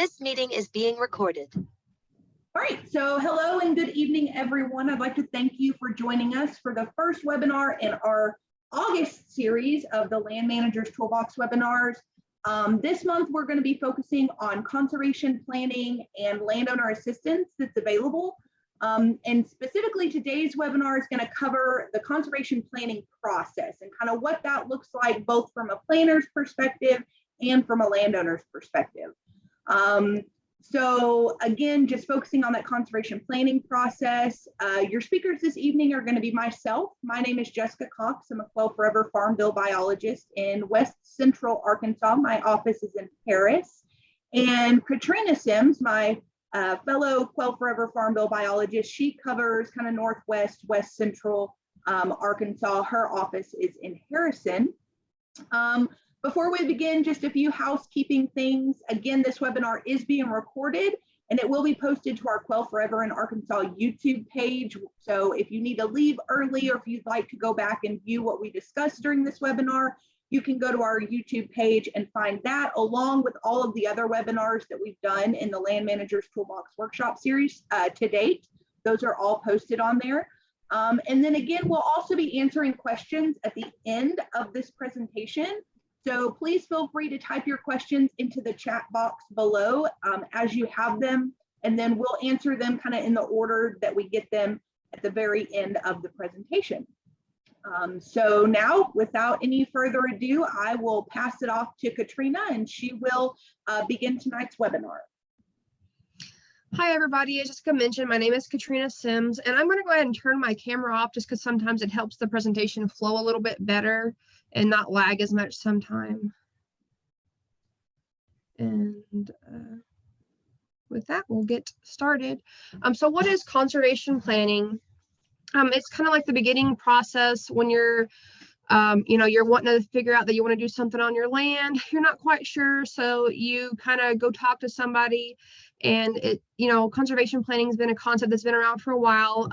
This meeting is being recorded. All right, so hello and good evening, everyone. I'd like to thank you for joining us for the first webinar in our August series of the Land Managers Toolbox webinars. This month, we're going to be focusing on conservation planning and landowner assistance that's available. And specifically, today's webinar is going to cover the conservation planning process and kind of what that looks like, both from a planner's perspective and from a landowner's perspective. So again, just focusing on that conservation planning process. Your speakers this evening are going to be myself. My name is Jessica Cox. I'm a Quail Forever Farm Bill biologist in West Central Arkansas. My office is in Paris. And Katrina Sims, my fellow Quail Forever Farm Bill biologist, she covers kind of Northwest, West Central Arkansas. Her office is in Harrison. Before we begin, just a few housekeeping things. Again, this webinar is being recorded and it will be posted to our Quail Forever in Arkansas YouTube page. So if you need to leave early or if you'd like to go back and view what we discussed during this webinar, you can go to our YouTube page and find that, along with all of the other webinars that we've done in the Land Managers Toolbox Workshop series to date. Those are all posted on there. And then again, we'll also be answering questions at the end of this presentation. So please feel free to type your questions into the chat box below as you have them, and then we'll answer them kind of in the order that we get them at the very end of the presentation. So now, without any further ado, I will pass it off to Katrina and she will begin tonight's webinar. Hi everybody, as Jessica mentioned, my name is Katrina Sims, and I'm going to go ahead and turn my camera off just because sometimes it helps the presentation flow a little bit better and not lag as much sometime. And with that, we'll get started. So what is conservation planning? It's kind of like the beginning process when you're you're wanting to figure out that you want to do something on your land. You're not quite sure, so you kind of go talk to somebody. And conservation planning has been a concept that's been around for a while.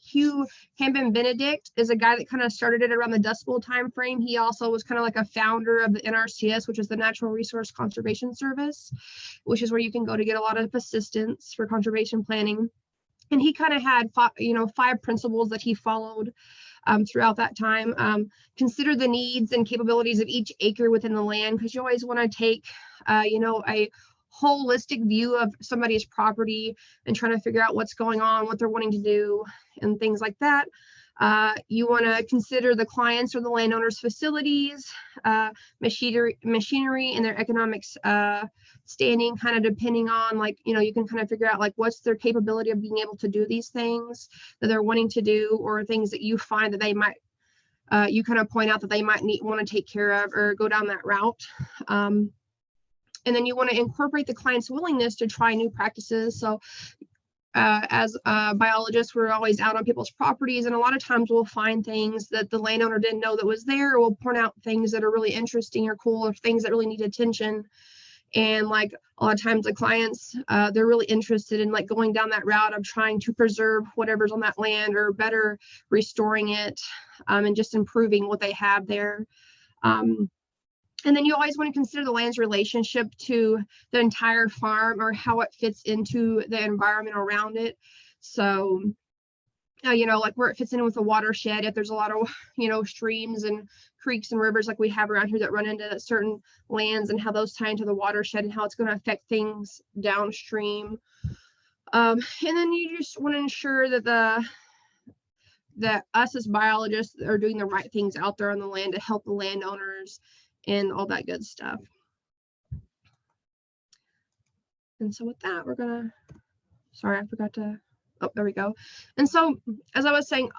Hugh Benedict is a guy that kind of started it around the Dust Bowl time frame. He also was kind of like a founder of the NRCS, which is the Natural Resource Conservation Service, which is where you can go to get a lot of assistance for conservation planning. And he kind of had five principles that he followed throughout that time. Consider the needs and capabilities of each acre within the land, because you always want to take a holistic view of somebody's property and trying to figure out what's going on, what they're wanting to do, and things like that. You want to consider the clients or the landowners' facilities, machinery and their economics standing, kind of depending on you can kind of figure out what's their capability of being able to do these things that they're wanting to do, or things that you find that they might, you kind of point out that they might want to take care of or go down that route. And then you want to incorporate the client's willingness to try new practices. So as biologists, we're always out on people's properties, and a lot of times we'll find things that the landowner didn't know that was there, or we'll point out things that are really interesting or cool, or things that really need attention. And a lot of times the clients, they're really interested in going down that route of trying to preserve whatever's on that land, or better restoring it, and just improving what they have there. And then you always want to consider the land's relationship to the entire farm, or how it fits into the environment around it. So, where it fits in with the watershed, if there's a lot of, streams and creeks and rivers like we have around here that run into certain lands, and how those tie into the watershed and how it's going to affect things downstream. And then you just want to ensure that us as biologists are doing the right things out there on the land to help the landowners and all that good stuff. And so with that, we're gonna, sorry, I forgot to, oh, there we go. And so, as I was saying,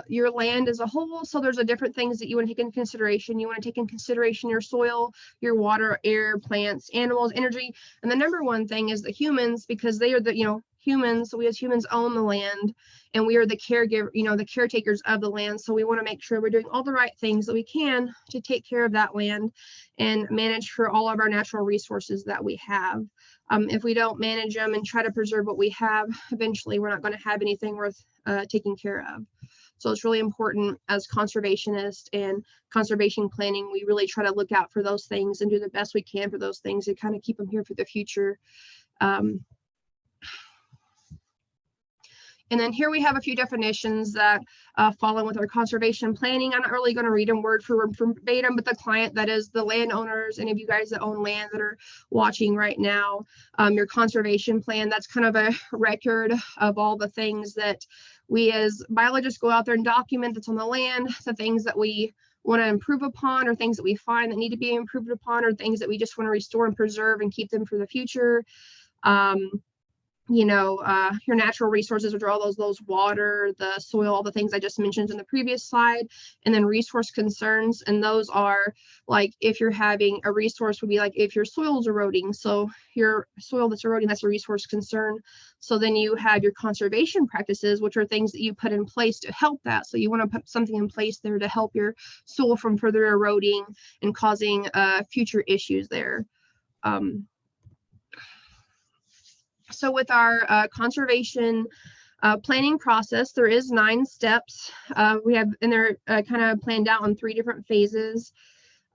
your land as a whole, so there's different things that you want to take into consideration. You want to take into consideration your soil, your water, air, plants, animals, energy. And the number one thing is the humans, because they are the, humans, so we as humans own the land, and we are the caregiver, the caretakers of the land. So we want to make sure we're doing all the right things that we can to take care of that land and manage for all of our natural resources that we have. If we don't manage them and try to preserve what we have, eventually we're not going to have anything worth taking care of. So it's really important as conservationists and conservation planning, we really try to look out for those things and do the best we can for those things and kind of keep them here for the future. And then here we have a few definitions that fall in with our conservation planning. I'm not really going to read them word for word verbatim, but the client, that is the landowners, any of you guys that own land that are watching right now, your conservation plan, that's kind of a record of all the things that we as biologists go out there and document that's on the land, the things that we want to improve upon or things that we find that need to be improved upon or things that we just want to restore and preserve and keep them for the future. Your natural resources, which are all those water, the soil, all the things I just mentioned in the previous slide, and then resource concerns. And those are like, if you're having a resource would be like if your soil's eroding. So your soil that's eroding, that's a resource concern. So then you have your conservation practices, which are things that you put in place to help that. So you want to put something in place there to help your soil from further eroding and causing future issues there. So with our conservation planning process, there is 9 steps. We have, and they're kind of planned out on 3 different phases.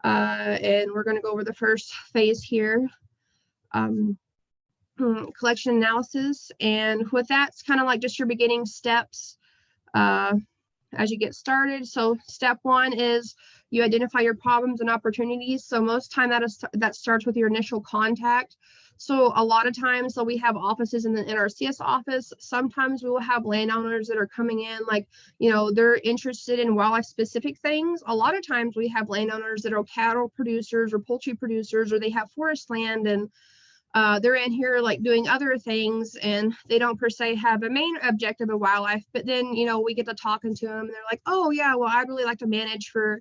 And we're going to go over the first phase here, collection analysis. And with that, it's kind of like just your beginning steps as you get started. So step 1 is you identify your problems and opportunities. So most time that starts with your initial contact. So a lot of times, so we have offices in the NRCS office. Sometimes we will have landowners that are coming in, like, they're interested in wildlife specific things. A lot of times we have landowners that are cattle producers or poultry producers, or they have forest land and they're in here like doing other things and they don't per se have a main objective of wildlife. But then, we get to talking to them and they're like, oh yeah, well, I'd really like to manage for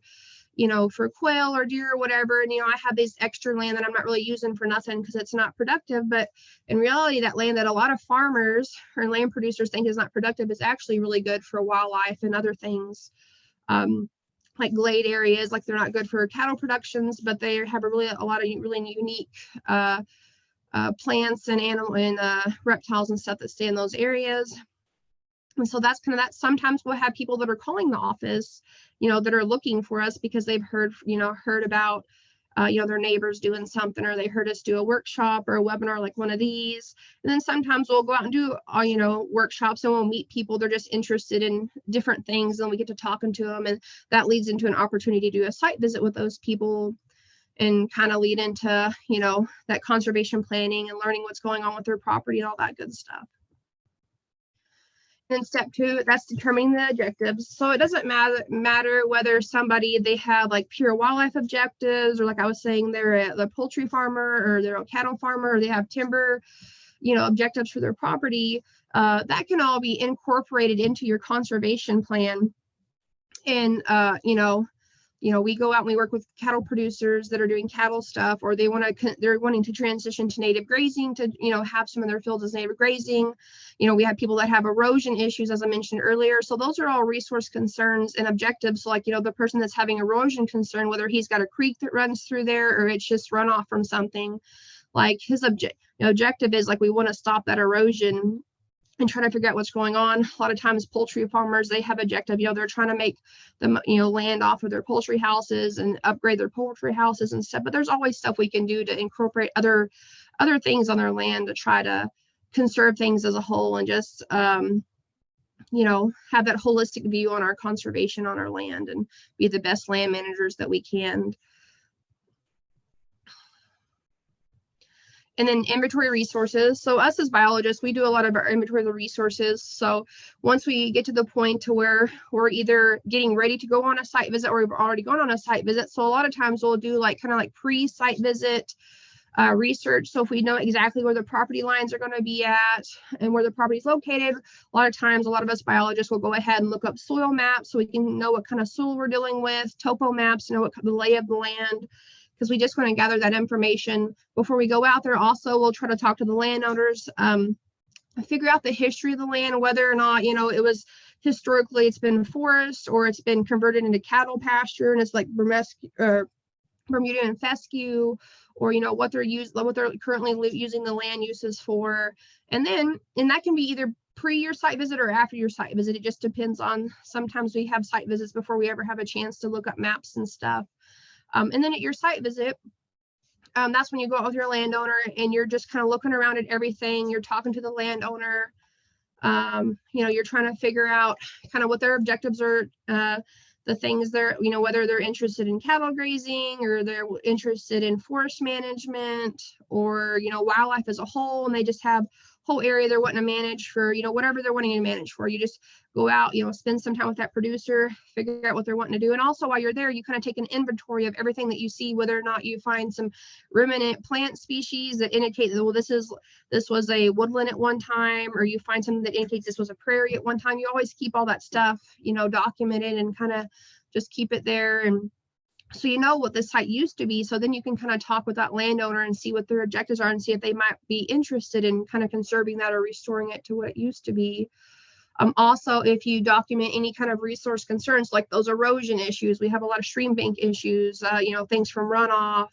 quail or deer or whatever. And, I have this extra land that I'm not really using for nothing because it's not productive. But in reality, that land that a lot of farmers or land producers think is not productive is actually really good for wildlife and other things. Like glade areas, like they're not good for cattle productions, but they have a lot of really unique plants and animal and reptiles and stuff that stay in those areas. And so that's kind of that. Sometimes we'll have people that are calling the office, that are looking for us because they've heard about, their neighbors doing something, or they heard us do a workshop or a webinar like one of these. And then sometimes we'll go out and do, workshops, and we'll meet people. They're just interested in different things, and we get to talking to them. And that leads into an opportunity to do a site visit with those people and kind of lead into, that conservation planning and learning what's going on with their property and all that good stuff. Then step 2, that's determining the objectives. So it doesn't matter whether they have like pure wildlife objectives, or like I was saying, they're the poultry farmer or they're a cattle farmer, or they have timber, objectives for their property. That can all be incorporated into your conservation plan. And, we go out and we work with cattle producers that are doing cattle stuff, or they're wanting to transition to native grazing to, have some of their fields as native grazing. We have people that have erosion issues, as I mentioned earlier. So those are all resource concerns and objectives. So like, the person that's having erosion concern, whether he's got a creek that runs through there or it's just runoff from something, like his objective is like, we want to stop that erosion and trying to figure out what's going on. A lot of times poultry farmers, they have objective, they're trying to make them, land off of their poultry houses and upgrade their poultry houses and stuff. But there's always stuff we can do to incorporate other things on their land to try to conserve things as a whole and just, have that holistic view on our conservation on our land and be the best land managers that we can. And then inventory resources. So us as biologists, we do a lot of our inventory of the resources. So once we get to the point to where we're either getting ready to go on a site visit or we've already gone on a site visit. So a lot of times we'll do like kind of like pre-site visit research. So if we know exactly where the property lines are going to be at and where the property is located, a lot of times, a lot of us biologists will go ahead and look up soil maps so we can know what kind of soil we're dealing with, topo maps, know what the lay of the land, because we just want to gather that information before we go out there. Also, we'll try to talk to the landowners, figure out the history of the land, whether or not, it was historically it's been forest or it's been converted into cattle pasture and it's like Bermuda and fescue, or what they're currently using the land uses for. And that can be either pre your site visit or after your site visit. It just depends on, sometimes we have site visits before we ever have a chance to look up maps and stuff. And then at your site visit, that's when you go out with your landowner and you're just kind of looking around at everything. You're talking to the landowner. You know, you're trying to figure out kind of what their objectives are, the things they're, you know, whether they're interested in cattle grazing or they're interested in forest management or, you know, wildlife as a whole, and they just have whole area they're wanting to manage for, you know, whatever they're wanting to manage for. You just go out, you know, spend some time with that producer, figure out what they're wanting to do. And also while you're there, you kind of take an inventory of everything that you see, whether or not you find some ruminant plant species that indicate that, well, this was a woodland at one time, or you find something that indicates this was a prairie at one time. You always keep all that stuff, you know, documented and kind of just keep it there. And so you know what the site used to be. So then you can kind of talk with that landowner and see what their objectives are and see if they might be interested in kind of conserving that or restoring it to what it used to be. Also, if you document any kind of resource concerns, like those erosion issues, we have a lot of stream bank issues, you know, things from runoff,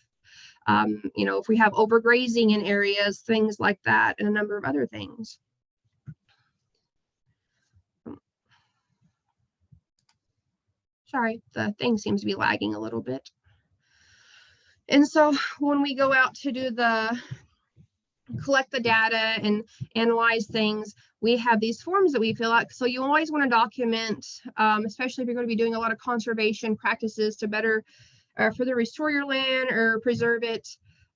you know, if we have overgrazing in areas, things like that, and a number of other things. Sorry, the thing seems to be lagging a little bit. And so when we go out to do collect the data and analyze things, we have these forms that we fill out. So you always want to document, especially if you're going to be doing a lot of conservation practices to better further restore your land or preserve it.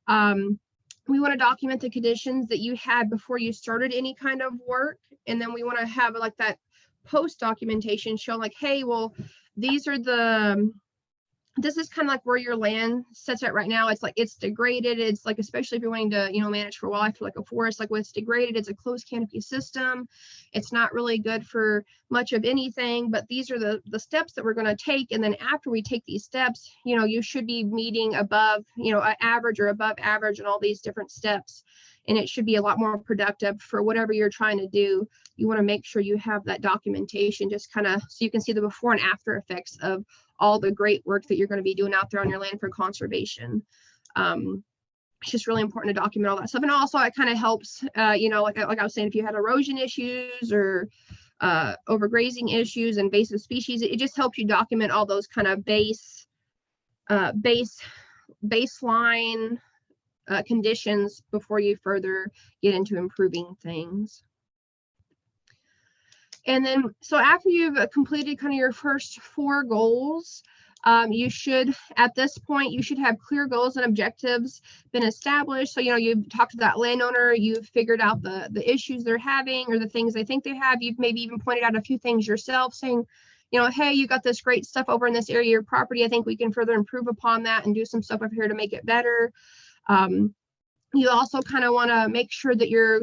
We want to document the conditions that you had before you started any kind of work. And then we want to have like that post documentation show like, hey, well, these are this is kind of like where your land sits at right now. It's like, it's degraded. It's like, especially if you're wanting to, you know, manage for wildlife, like a forest, like when it's degraded, it's a closed canopy system. It's not really good for much of anything, but these are the steps that we're going to take. And then after we take these steps, you know, you should be meeting above, you know, an average or above average and all these different steps. And it should be a lot more productive for whatever you're trying to do. You want to make sure you have that documentation, just kind of so you can see the before and after effects of all the great work that you're going to be doing out there on your land for conservation. It's just really important to document all that stuff. And also it kind of helps, you know, like I was saying, if you had erosion issues or overgrazing issues, invasive species, it just helps you document all those kind of baseline conditions before you further get into improving things. And then, so after you've completed kind of your first 4 goals, you should, at this point, you should have clear goals and objectives been established. So, you know, you've talked to that landowner, you've figured out the issues they're having or the things they think they have. You've maybe even pointed out a few things yourself saying, you know, hey, you got this great stuff over in this area of your property. I think we can further improve upon that and do some stuff over here to make it better. You also kind of want to make sure that you're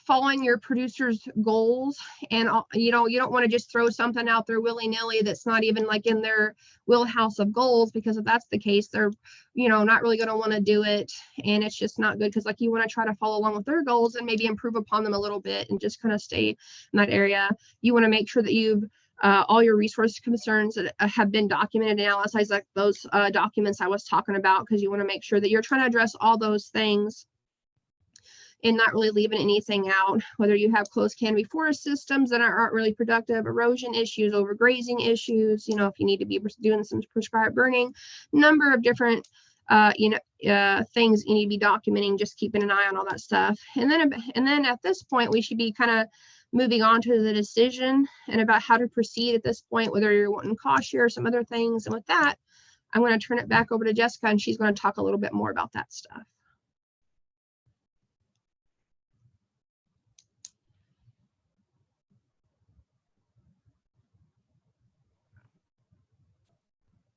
following your producer's goals, and you know, you don't want to just throw something out there willy-nilly that's not even like in their wheelhouse of goals, because if that's the case, they're, you know, not really going to want to do it, and it's just not good, because like you want to try to follow along with their goals and maybe improve upon them a little bit and just kind of stay in that area. You want to make sure that you've all your resource concerns that have been documented and analyzed, like those documents I was talking about, because you want to make sure that you're trying to address all those things and not really leaving anything out, whether you have closed canopy forest systems that aren't really productive, erosion issues, overgrazing issues, you know, if you need to be doing some prescribed burning, number of different things you need to be documenting, just keeping an eye on all that stuff. And then at this point, we should be kind of moving on to the decision and about how to proceed at this point, whether you're wanting cost share or some other things. And with that, I'm going to turn it back over to Jessica, and she's going to talk a little bit more about that stuff.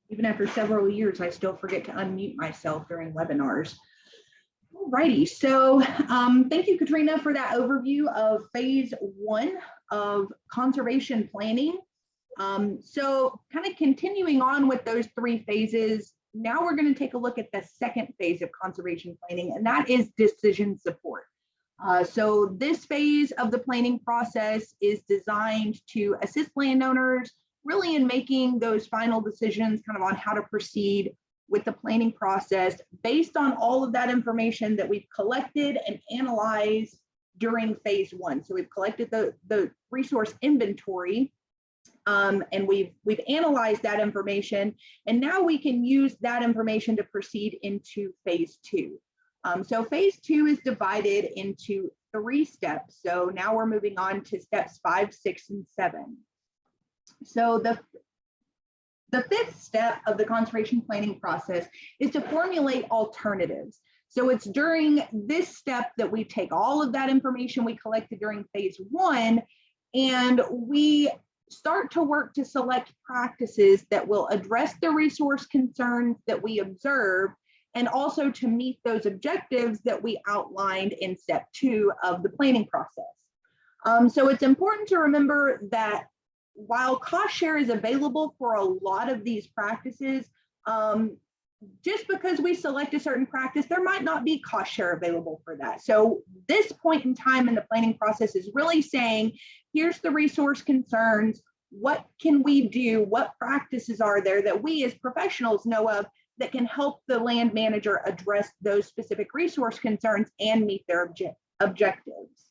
Even after several years, I still forget to unmute myself during webinars. Alrighty, so thank you, Katrina, for that overview of phase 1 of conservation planning. So kind of continuing on with those 3 phases, now we're going to take a look at the second phase of conservation planning, and that is decision support. So this phase of the planning process is designed to assist landowners really in making those final decisions kind of on how to proceed with the planning process based on all of that information that we've collected and analyzed during phase one. So we've collected the resource inventory, and we've analyzed that information, and now we can use that information to proceed into phase two. So phase two is divided into 3 steps. So now we're moving on to steps 5, 6, and 7. So the 5th step of the conservation planning process is to formulate alternatives. So it's during this step that we take all of that information we collected during phase one, and we start to work to select practices that will address the resource concerns that we observe, and also to meet those objectives that we outlined in step 2 of the planning process. So it's important to remember that while cost share is available for a lot of these practices, just because we select a certain practice, there might not be cost share available for that. So this point in time in the planning process is really saying, here's the resource concerns, what can we do, what practices are there that we as professionals know of that can help the land manager address those specific resource concerns and meet their objectives.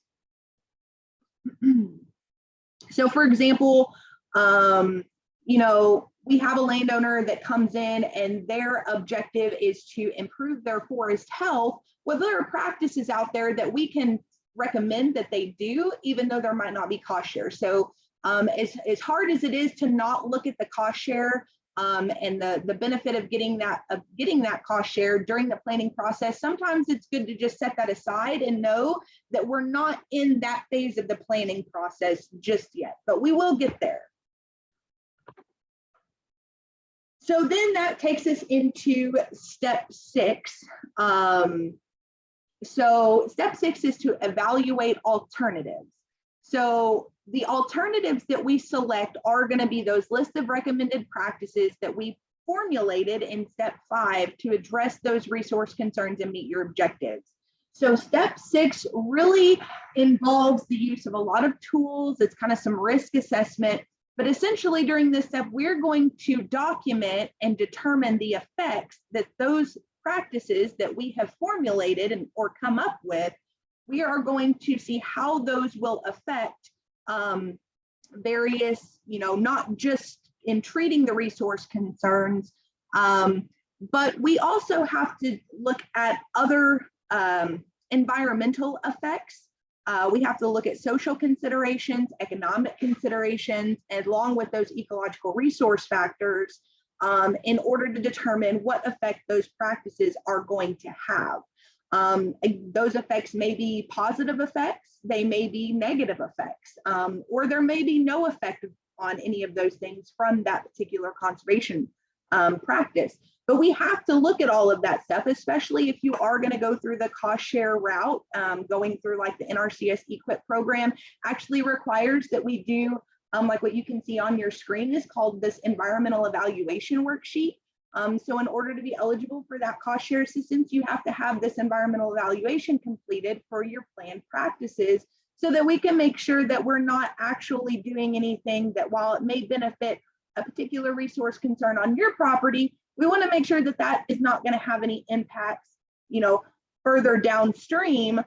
So for example, you know, we have a landowner that comes in and their objective is to improve their forest health. Well, there are practices out there that we can recommend that they do, even though there might not be cost share. So as hard as it is to not look at the cost share and the benefit of getting that cost share during the planning process, sometimes it's good to just set that aside and know that we're not in that phase of the planning process just yet, but we will get there. So then that takes us into step 6. So step 6 is to evaluate alternatives. So the alternatives that we select are going to be those list of recommended practices that we formulated in step 5 to address those resource concerns and meet your objectives. So step 6 really involves the use of a lot of tools. It's kind of some risk assessment. But essentially during this step, we're going to document and determine the effects that those practices that we have formulated or come up with, we are going to see how those will affect various, not just in treating the resource concerns, but we also have to look at other environmental effects. We have to look at social considerations, economic considerations, and along with those ecological resource factors in order to determine what effect those practices are going to have. Those effects may be positive effects, they may be negative effects, or there may be no effect on any of those things from that particular conservation practice. But we have to look at all of that stuff, especially if you are going to go through the cost share route. Going through like the NRCS EQIP program actually requires that we do like what you can see on your screen is called this environmental evaluation worksheet. So in order to be eligible for that cost share assistance, you have to have this environmental evaluation completed for your planned practices so that we can make sure that we're not actually doing anything that, while it may benefit a particular resource concern on your property, we want to make sure that that is not going to have any impacts, further downstream,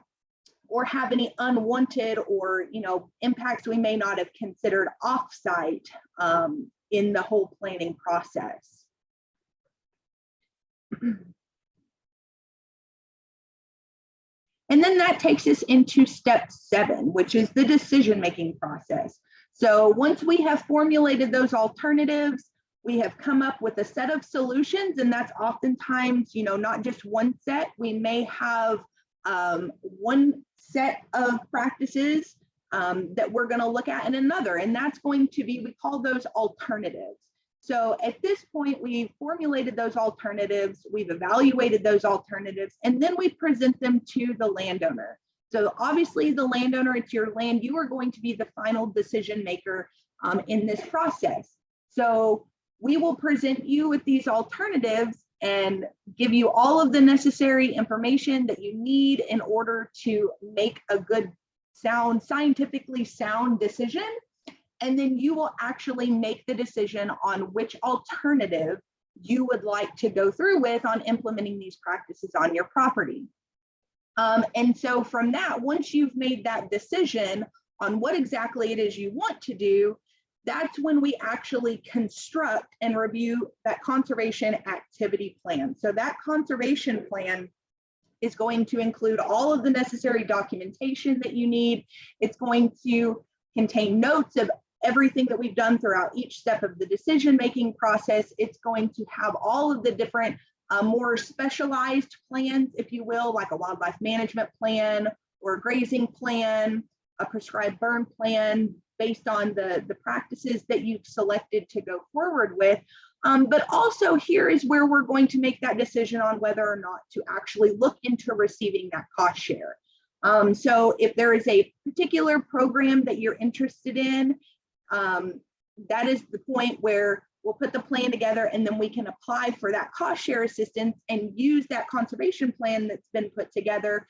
or have any unwanted or, impacts we may not have considered offsite in the whole planning process. And then that takes us into step 7, which is the decision-making process. So once we have formulated those alternatives, we have come up with a set of solutions, and that's oftentimes, not just one set. We may have one set of practices that we're going to look at and another, and that's going to be, we call those alternatives. So at this point, we've formulated those alternatives, we've evaluated those alternatives, and then we present them to the landowner. So obviously the landowner, it's your land, you are going to be the final decision maker in this process. So we will present you with these alternatives and give you all of the necessary information that you need in order to make a good, scientifically sound decision. And then you will actually make the decision on which alternative you would like to go through with on implementing these practices on your property. And so from that, once you've made that decision on what exactly it is you want to do, that's when we actually construct and review that conservation activity plan. So that conservation plan is going to include all of the necessary documentation that you need. It's going to contain notes of everything that we've done throughout each step of the decision-making process. It's going to have all of the different more specialized plans, if you will, like a wildlife management plan or a grazing plan, a prescribed burn plan based on the practices that you've selected to go forward with. But also here is where we're going to make that decision on whether or not to actually look into receiving that cost share. So if there is a particular program that you're interested in, that is the point where we'll put the plan together and then we can apply for that cost share assistance and use that conservation plan that's been put together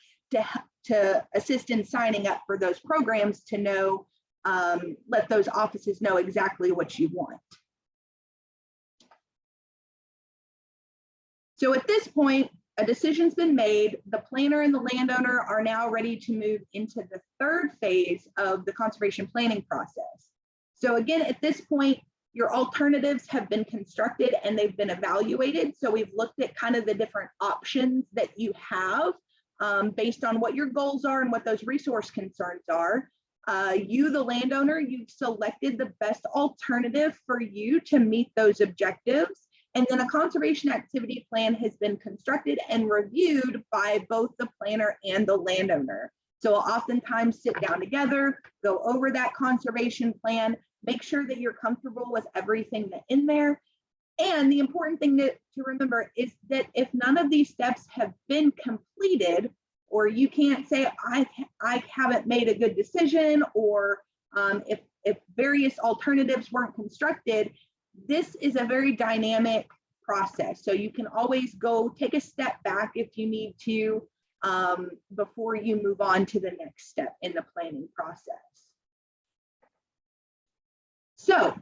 to assist in signing up for those programs to know, let those offices know exactly what you want. So at this point, a decision's been made. The planner and the landowner are now ready to move into the third phase of the conservation planning process. So again, at this point, your alternatives have been constructed and they've been evaluated. So we've looked at kind of the different options that you have based on what your goals are and what those resource concerns are. You, the landowner, you've selected the best alternative for you to meet those objectives. And then a conservation activity plan has been constructed and reviewed by both the planner and the landowner. So we'll oftentimes sit down together, go over that conservation plan, make sure that you're comfortable with everything that's in there. And the important thing to remember is that if none of these steps have been completed, or you can't say, I haven't made a good decision, or if various alternatives weren't constructed, this is a very dynamic process. So you can always go take a step back if you need to before you move on to the next step in the planning process. So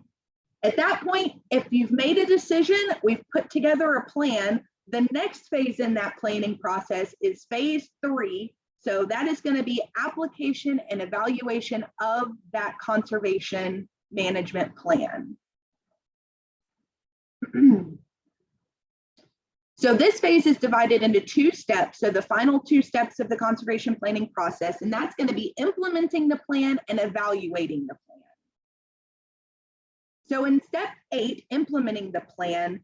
at that point, if you've made a decision, we've put together a plan, the next phase in that planning process is phase 3. So that is going to be application and evaluation of that conservation management plan. So this phase is divided into 2 steps. So the final 2 steps of the conservation planning process, and that's going to be implementing the plan and evaluating the plan. So in step 8, implementing the plan,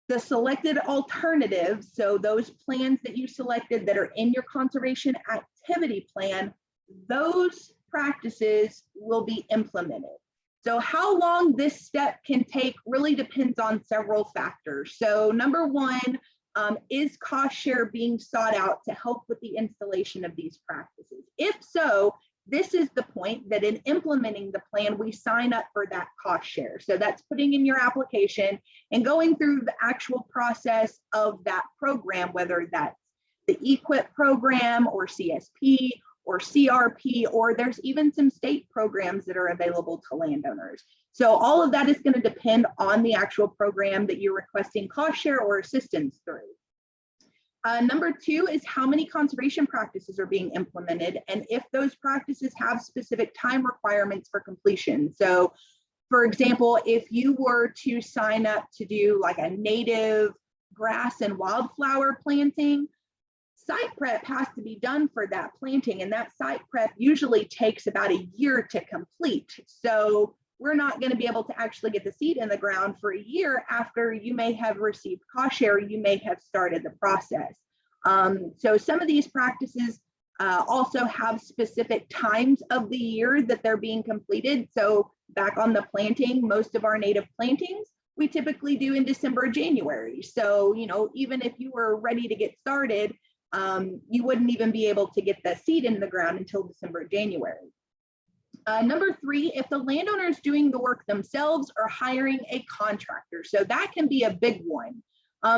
the selected alternatives, so those plans that you selected that are in your conservation activity plan, those practices will be implemented. So how long this step can take really depends on several factors. So number 1, is cost share being sought out to help with the installation of these practices? If so, this is the point that in implementing the plan, we sign up for that cost share. So that's putting in your application and going through the actual process of that program, whether that's the EQIP program or CSP or CRP, or there's even some state programs that are available to landowners. So all of that is going to depend on the actual program that you're requesting cost share or assistance through. Number 2 is how many conservation practices are being implemented and if those practices have specific time requirements for completion. So for example, if you were to sign up to do like a native grass and wildflower planting, site prep has to be done for that planting, and that site prep usually takes about a year to complete. So we're not going to be able to actually get the seed in the ground for a year after you may have received cost share, you may have started the process. So some of these practices also have specific times of the year that they're being completed. So back on the planting, most of our native plantings, we typically do in December, January. So, you know, even if you were ready to get started, you wouldn't even be able to get the seed in the ground until December, January. Number 3, if the landowner is doing the work themselves or hiring a contractor. So that can be a big one.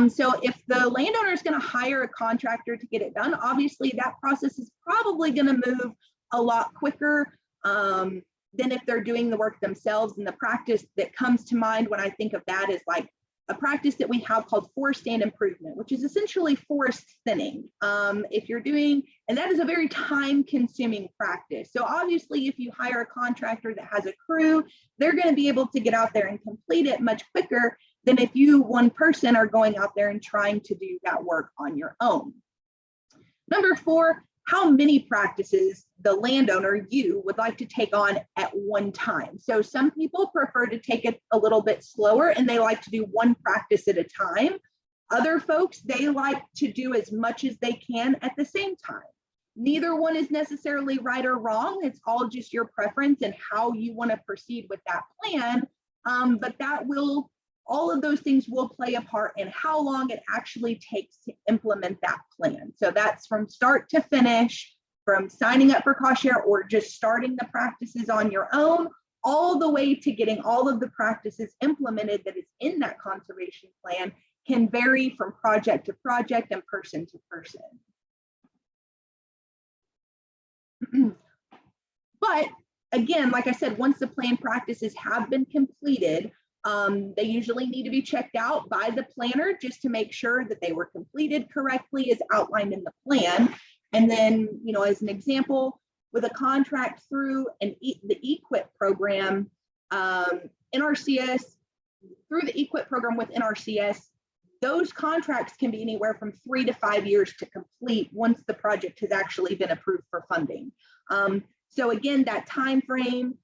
So if the landowner is going to hire a contractor to get it done, obviously that process is probably going to move a lot quicker than if they're doing the work themselves. And the practice that comes to mind when I think of that is like a practice that we have called forest stand improvement, which is essentially forest thinning. If you're doing, and that is a very time-consuming practice. So obviously, if you hire a contractor that has a crew, they're going to be able to get out there and complete it much quicker than if you, one person, are going out there and trying to do that work on your own. Number 4, how many practices the landowner, you, would like to take on at one time. So some people prefer to take it a little bit slower and they like to do one practice at a time. Other folks, they like to do as much as they can at the same time. Neither one is necessarily right or wrong. It's all just your preference and how you want to proceed with that plan. But that will, all of those things will play a part in how long it actually takes to implement that plan. So that's from start to finish, from signing up for cost share or just starting the practices on your own, all the way to getting all of the practices implemented that is in that conservation plan, can vary from project to project and person to person. But again, like I said, once the plan practices have been completed, they usually need to be checked out by the planner just to make sure that they were completed correctly as outlined in the plan. And then, you know, as an example, with a contract through the EQIP program, NRCS, through the EQIP program with NRCS, those contracts can be anywhere from 3 to 5 years to complete once the project has actually been approved for funding. So again, that time frame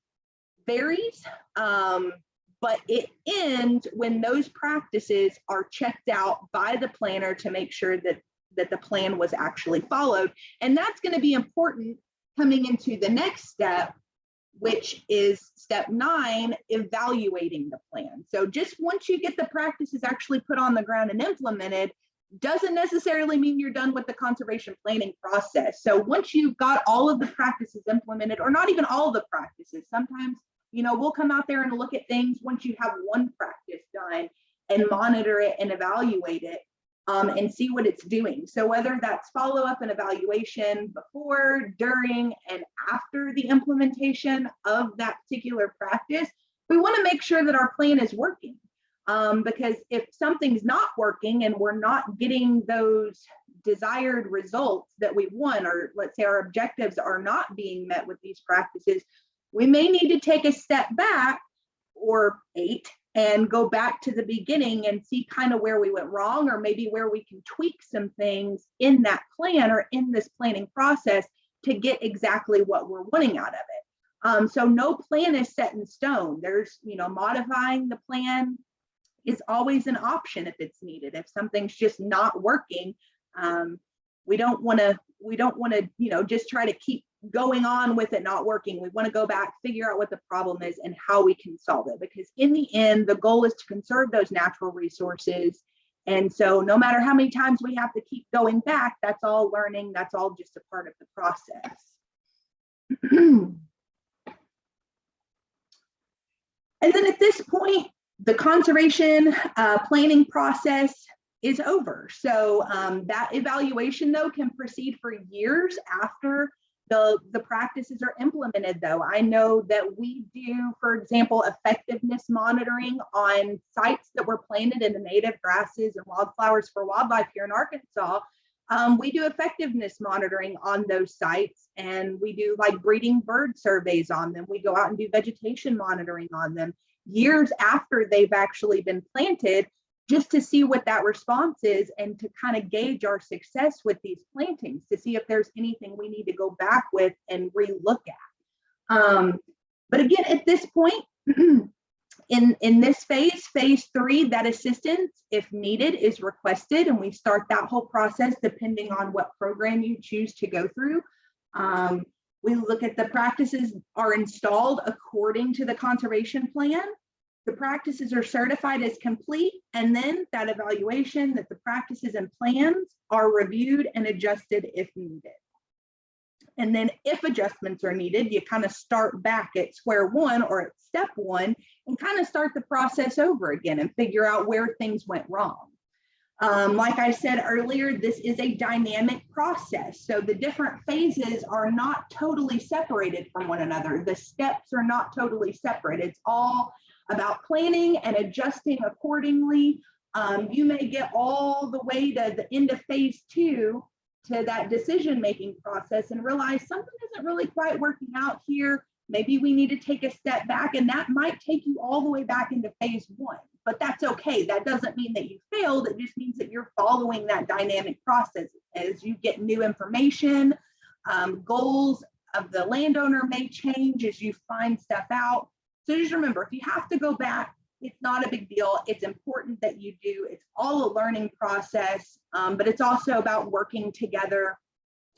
varies, but it ends when those practices are checked out by the planner to make sure that the plan was actually followed. And that's going to be important coming into the next step, which is step 9, evaluating the plan. So just once you get the practices actually put on the ground and implemented, doesn't necessarily mean you're done with the conservation planning process. So once you've got all of the practices implemented, or not even all the practices, sometimes, you know, we'll come out there and look at things once you have one practice done and monitor it and evaluate it and see what it's doing. So whether that's follow-up and evaluation before, during, and after the implementation of that particular practice, we want to make sure that our plan is working. Because if something's not working and we're not getting those desired results that we want, or let's say our objectives are not being met with these practices, we may need to take a step back, or 8, and go back to the beginning and see kind of where we went wrong, or maybe where we can tweak some things in that plan or in this planning process to get exactly what we're wanting out of it. So no plan is set in stone. There's, you know, modifying the plan is always an option if it's needed. If something's just not working, we don't want to, you know, just try to keep going on with it not working. We want to go back, figure out what the problem is and how we can solve it, because in the end, the goal is to conserve those natural resources. And so no matter how many times we have to keep going back, that's all learning. That's all just a part of the process. And then at this point, the conservation planning process is over. So that evaluation, though, can proceed for years after the practices are implemented, though. I know that we do, for example, effectiveness monitoring on sites that were planted in the native grasses and wildflowers for wildlife here in Arkansas. We do effectiveness monitoring on those sites, and we do like breeding bird surveys on them. We go out and do vegetation monitoring on them years after they've actually been planted, just to see what that response is and to kind of gauge our success with these plantings, to see if there's anything we need to go back with and re-look at. But again, at this point, in this phase 3, that assistance, if needed, is requested, and we start that whole process depending on what program you choose to go through. We look at the practices are installed according to the conservation plan. The practices are certified as complete, and then that evaluation that the practices and plans are reviewed and adjusted if needed. And then if adjustments are needed, you kind of start back at square one or at step 1 and kind of start the process over again and figure out where things went wrong. Like I said earlier, this is a dynamic process. So the different phases are not totally separated from one another. The steps are not totally separate. It's all about planning and adjusting accordingly. You may get all the way to the end of phase 2 to that decision-making process and realize something isn't really quite working out here. Maybe we need to take a step back, and that might take you all the way back into phase 1, but that's okay. That doesn't mean that you failed. It just means that you're following that dynamic process as you get new information. Goals of the landowner may change as you find stuff out. So just remember, if you have to go back, it's not a big deal. It's important that you do. It's all a learning process, but it's also about working together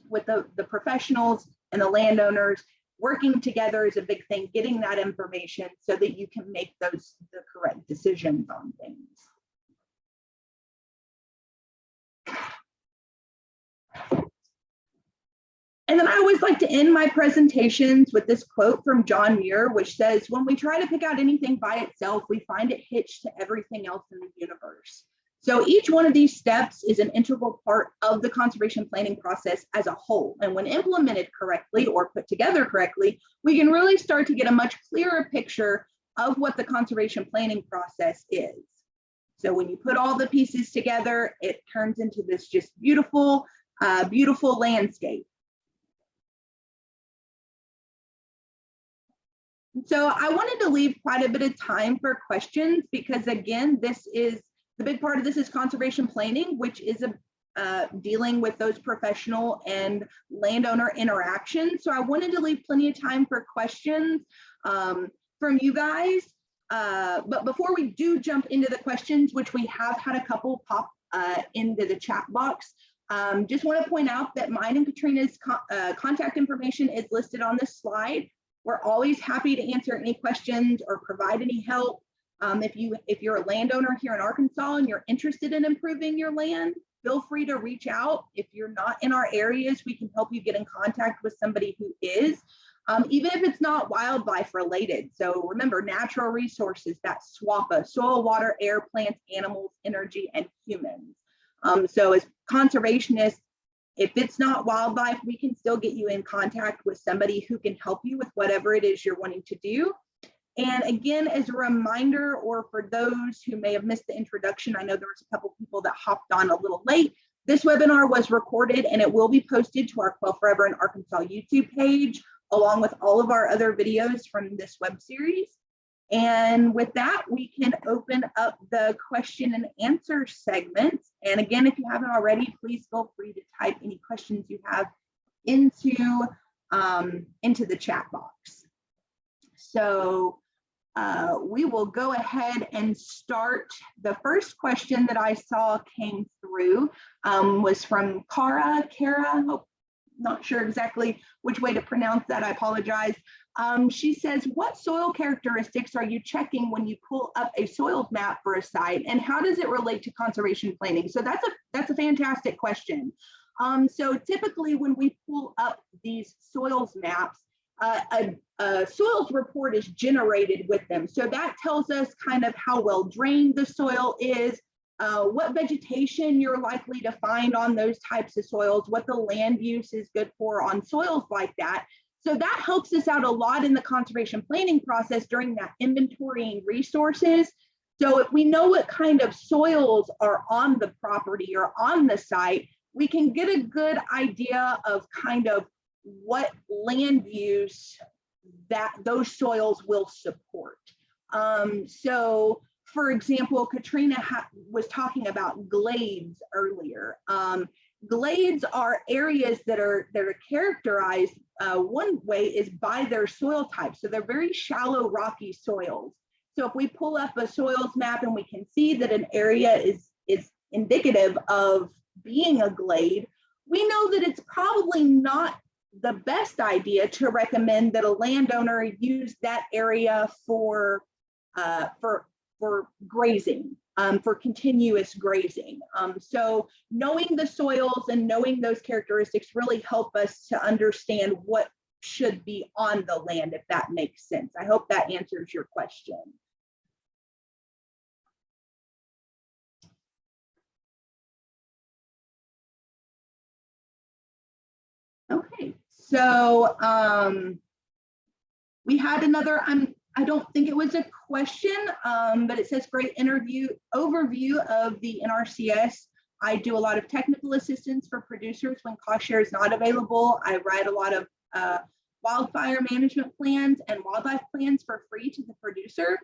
with the professionals and the landowners. Working together is a big thing, getting that information so that you can make the correct decisions on things. And then I always like to end my presentations with this quote from John Muir, which says, when we try to pick out anything by itself, we find it hitched to everything else in the universe. So each one of these steps is an integral part of the conservation planning process as a whole. And when implemented correctly or put together correctly, we can really start to get a much clearer picture of what the conservation planning process is. So when you put all the pieces together, it turns into this just beautiful, beautiful landscape. So I wanted to leave quite a bit of time for questions because, again, this is the big part of this is conservation planning, which is dealing with those professional and landowner interactions. So I wanted to leave plenty of time for questions from you guys. But before we do jump into the questions, which we have had a couple pop into the chat box, just want to point out that mine and Katrina's contact information is listed on this slide. We're always happy to answer any questions or provide any help. If you're a landowner here in Arkansas and you're interested in improving your land, feel free to reach out. If you're not in our areas, we can help you get in contact with somebody who is, even if it's not wildlife related. So remember, natural resources, that SWAPA, soil, water, air, plants, animals, energy, and humans. So as conservationists, if it's not wildlife, we can still get you in contact with somebody who can help you with whatever it is you're wanting to do. And again, as a reminder, or for those who may have missed the introduction, I know there was a couple people that hopped on a little late. This webinar was recorded and it will be posted to our Quail Forever in Arkansas YouTube page, along with all of our other videos from this web series. And with that, we can open up the question and answer segment. And again, if you haven't already, please feel free to type any questions you have into the chat box. So we will go ahead and start. The first question that I saw came through was from Kara, not sure exactly which way to pronounce that, I apologize. She says, what soil characteristics are you checking when you pull up a soils map for a site, and how does it relate to conservation planning? So that's a fantastic question. So typically when we pull up these soils maps, a soils report is generated with them. So that tells us kind of how well drained the soil is, what vegetation you're likely to find on those types of soils, what the land use is good for on soils like that. So that helps us out a lot in the conservation planning process during that inventorying resources. So if we know what kind of soils are on the property or on the site, we can get a good idea of kind of what land use that those soils will support. So for example, Katrina was talking about glades earlier. Glades are areas that are characterized, one way is by their soil type. So they're very shallow, rocky soils. So if we pull up a soils map and we can see that an area is indicative of being a glade, we know that it's probably not the best idea to recommend that a landowner use that area for grazing, for continuous grazing. So knowing the soils and knowing those characteristics really help us to understand what should be on the land, if that makes sense. I hope that answers your question. Okay, so we had another, I don't think it was a question, but it says great overview of the NRCS. I do a lot of technical assistance for producers when cost share is not available. I write a lot of wildfire management plans and wildlife plans for free to the producer.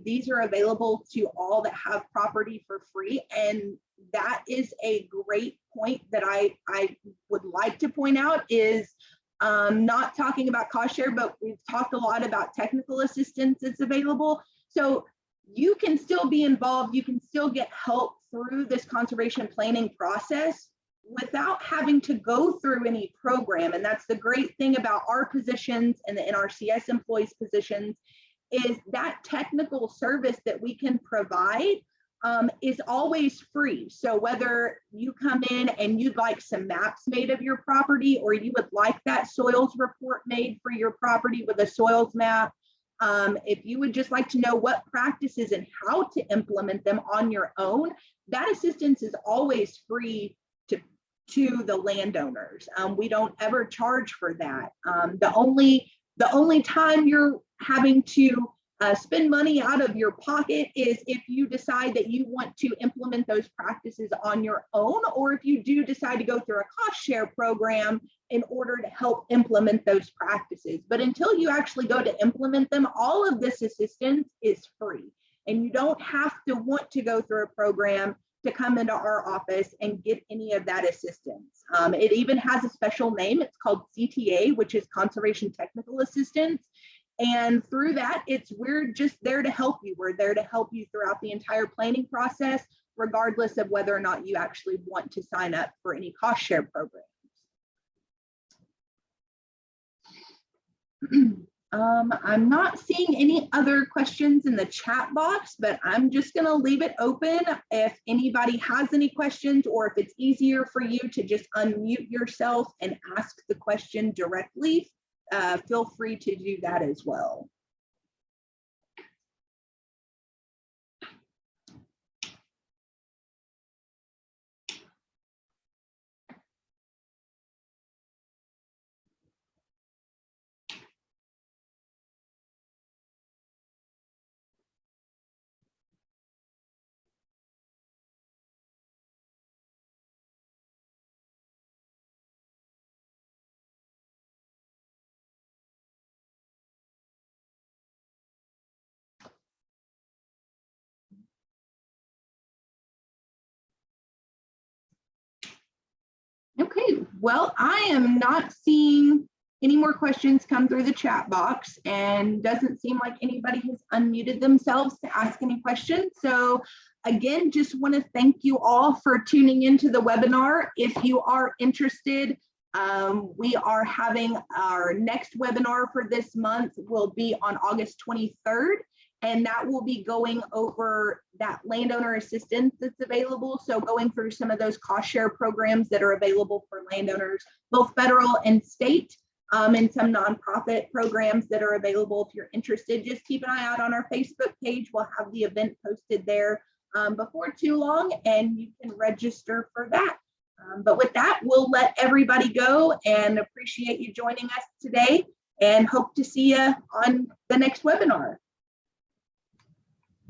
These are available to all that have property for free. And that is a great point that I would like to point out is not talking about cost share, but we've talked a lot about technical assistance that's available. So you can still be involved, you can still get help through this conservation planning process without having to go through any program. And that's the great thing about our positions and the NRCS employees' positions is that technical service that we can provide is always free. So whether you come in and you'd like some maps made of your property, or you would like that soils report made for your property with a soils map, if you would just like to know what practices and how to implement them on your own, that assistance is always free to the landowners. We don't ever charge for that. The only time you're having to spend money out of your pocket is if you decide that you want to implement those practices on your own, or if you do decide to go through a cost share program in order to help implement those practices. But until you actually go to implement them, all of this assistance is free. And you don't have to want to go through a program to come into our office and get any of that assistance. It even has a special name. It's called CTA, which is Conservation Technical Assistance. And through that, we're just there to help you. We're there to help you throughout the entire planning process, regardless of whether or not you actually want to sign up for any cost share programs. I'm not seeing any other questions in the chat box, but I'm just going to leave it open. If anybody has any questions, or if it's easier for you to just unmute yourself and ask the question directly, feel free to do that as well. Okay, well, I am not seeing any more questions come through the chat box, and doesn't seem like anybody has unmuted themselves to ask any questions. So again, just want to thank you all for tuning into the webinar. If you are interested, we are having our next webinar for this month will be on August 23rd. And that will be going over that landowner assistance that's available. So going through some of those cost share programs that are available for landowners, both federal and state, and some nonprofit programs that are available. If you're interested, just keep an eye out on our Facebook page. We'll have the event posted there before too long, and you can register for that. But with that, we'll let everybody go, and appreciate you joining us today, and hope to see you on the next webinar.